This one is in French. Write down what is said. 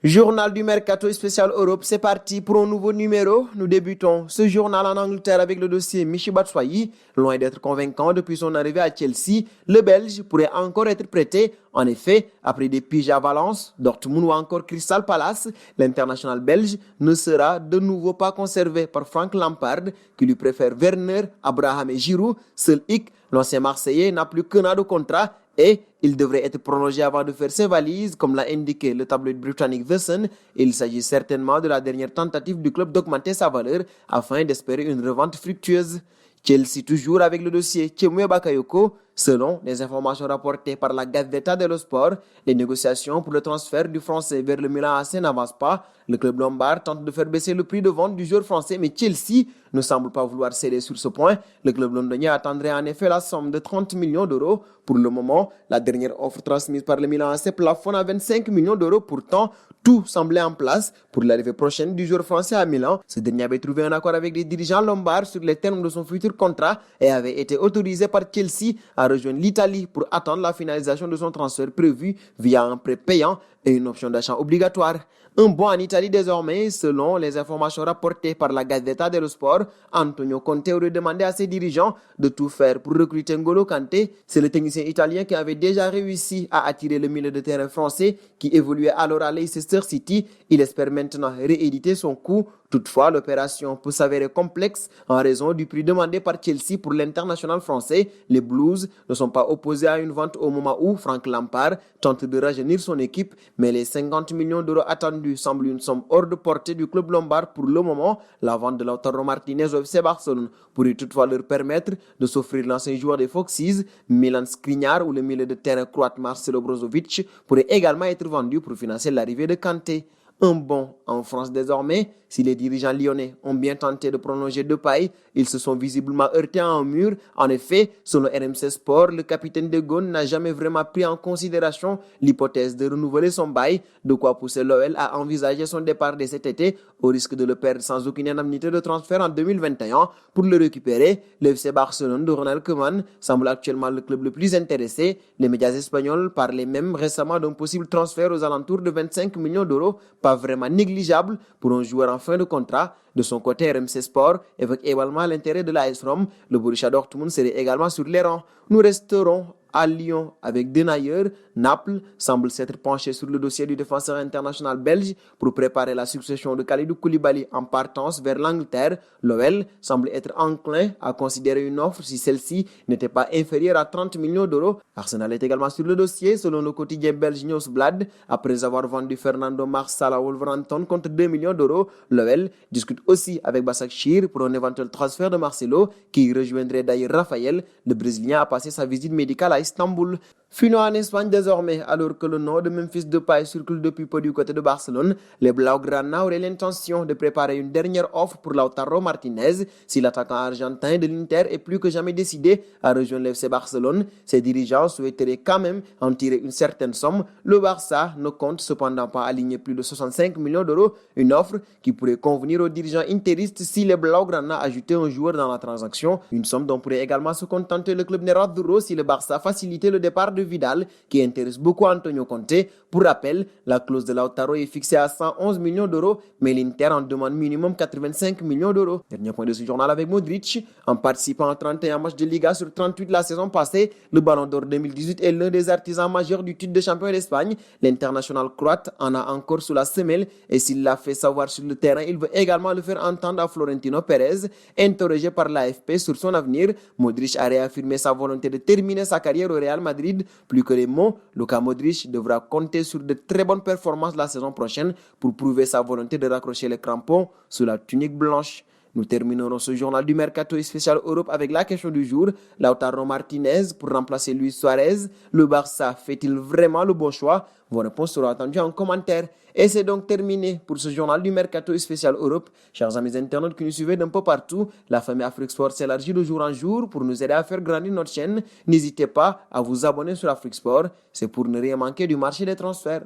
Journal du Mercato spécial Europe, c'est parti pour un nouveau numéro. Nous débutons ce journal en Angleterre avec le dossier Michy Batshuayi. Loin d'être convaincant depuis son arrivée à Chelsea, le Belge pourrait encore être prêté. En effet, après des piges à Valence, Dortmund ou encore Crystal Palace, l'international belge ne sera de nouveau pas conservé par Frank Lampard, qui lui préfère Werner, Abraham et Giroud. Seul hic, l'ancien Marseillais n'a plus qu'un an de contrat et il devrait être prolongé avant de faire ses valises, comme l'a indiqué le tabloïd britannique The Sun. Il s'agit certainement de la dernière tentative du club d'augmenter sa valeur afin d'espérer une revente fructueuse. Chelsea toujours avec le dossier Chemoué Bakayoko. Selon les informations rapportées par la Gazzetta dello Sport, les négociations pour le transfert du Français vers le Milan AC n'avancent pas. Le club lombard tente de faire baisser le prix de vente du joueur français, mais Chelsea ne semble pas vouloir céder sur ce point. Le club londonien attendrait en effet la somme de 30 millions d'euros. Pour le moment, la dernière offre transmise par le Milan AC plafonne à 25 millions d'euros. Pourtant, tout semblait en place pour l'arrivée prochaine du joueur français à Milan. Ce dernier avait trouvé un accord avec les dirigeants lombards sur les termes de son futur contrat et avait été autorisé par Chelsea à rejoindre l'Italie pour attendre la finalisation de son transfert prévu via un prêt payant et une option d'achat obligatoire. Un bond en Italie désormais, selon les informations rapportées par la Gazzetta dello Sport. Antonio Conte aurait demandé à ses dirigeants de tout faire pour recruter N'Golo Kanté. C'est le technicien italien qui avait déjà réussi à attirer le milieu de terrain français qui évoluait alors à Leicester City. Il espère maintenant rééditer son coup. Toutefois, l'opération peut s'avérer complexe en raison du prix demandé par Chelsea pour l'international français. Les Blues ne sont pas opposés à une vente au moment où Frank Lampard tente de rajeunir son équipe, mais les 50 millions d'euros attendus semblent une somme hors de portée du club lombard pour le moment. La vente de Lautaro Martinez au FC Barcelone pourrait toutefois leur permettre de s'offrir l'ancien joueur des Foxes. Milan Skriniar ou le milieu de terrain croate Marcelo Brozovic pourrait également être vendu pour financer l'arrivée de Kanté. Un bond en France désormais. Si les dirigeants lyonnais ont bien tenté de prolonger Depay, ils se sont visiblement heurtés à un mur. En effet, selon RMC Sport, le capitaine de Gaulle n'a jamais vraiment pris en considération l'hypothèse de renouveler son bail, de quoi pousser l'OL à envisager son départ dès cet été, au risque de le perdre sans aucune indemnité de transfert en 2021. Pour le récupérer, le FC Barcelone de Ronald Koeman semble actuellement le club le plus intéressé. Les médias espagnols parlaient même récemment d'un possible transfert aux alentours de 25 millions d'euros, pas vraiment négligeable pour un joueur en fin de contrat. De son côté, RMC Sport évoque également l'intérêt de l'AS Rome. Le Borussia Dortmund serait également sur les rangs. Nous resterons à Lyon avec Denayer. Naples semble s'être penché sur le dossier du défenseur international belge pour préparer la succession de Kalidou Koulibaly en partance vers l'Angleterre. L'OL semble être enclin à considérer une offre si celle-ci n'était pas inférieure à 30 millions d'euros. Arsenal est également sur le dossier selon le quotidien belge Nieuwsblad. Après avoir vendu Fernando Marsal à Wolverhampton contre 2 millions d'euros, l'OL discute aussi avec Başakşehir pour un éventuel transfert de Marcelo qui rejoindrait d'ailleurs Raphaël. Le Brésilien a passé sa visite médicale à Istanbul. Finons en Espagne désormais, alors que le nom de Memphis Depay circule depuis peu du côté de Barcelone. Les Blaugrana auraient l'intention de préparer une dernière offre pour Lautaro Martinez. Si l'attaquant argentin de l'Inter est plus que jamais décidé à rejoindre l'FC Barcelone, ses dirigeants souhaiteraient quand même en tirer une certaine somme. Le Barça ne compte cependant pas aligner plus de 65 millions d'euros, une offre qui pourrait convenir aux dirigeants interistes si les Blaugrana ajoutaient un joueur dans la transaction, une somme dont pourrait également se contenter le club Nerazzurro si le Barça facilitait le départ de Vidal qui intéresse beaucoup Antonio Conte. Pour rappel, la clause de Lautaro est fixée à 111 millions d'euros, mais l'Inter en demande minimum 85 millions d'euros. Dernier point de ce journal avec Modric. En participant à 31 matchs de Liga sur 38 la saison passée, le Ballon d'Or 2018 est l'un des artisans majeurs du titre de champion d'Espagne. L'international croate en a encore sous la semelle et s'il l'a fait savoir sur le terrain, il veut également le faire entendre à Florentino Pérez. Interrogé par l'AFP sur son avenir, Modric a réaffirmé sa volonté de terminer sa carrière au Real Madrid. Plus que les mots, Luka Modric devra compter sur de très bonnes performances la saison prochaine pour prouver sa volonté de raccrocher les crampons sous la tunique blanche. Nous terminerons ce journal du Mercato spécial Europe avec la question du jour. Lautaro Martinez pour remplacer Luis Suarez. Le Barça fait-il vraiment le bon choix? Vos réponses seront attendues en commentaire. Et c'est donc terminé pour ce journal du Mercato spécial Europe. Chers amis internautes qui nous suivez d'un peu partout, la famille Afrique Sport s'élargit de jour en jour pour nous aider à faire grandir notre chaîne. N'hésitez pas à vous abonner sur Afrique Sport. C'est pour ne rien manquer du marché des transferts.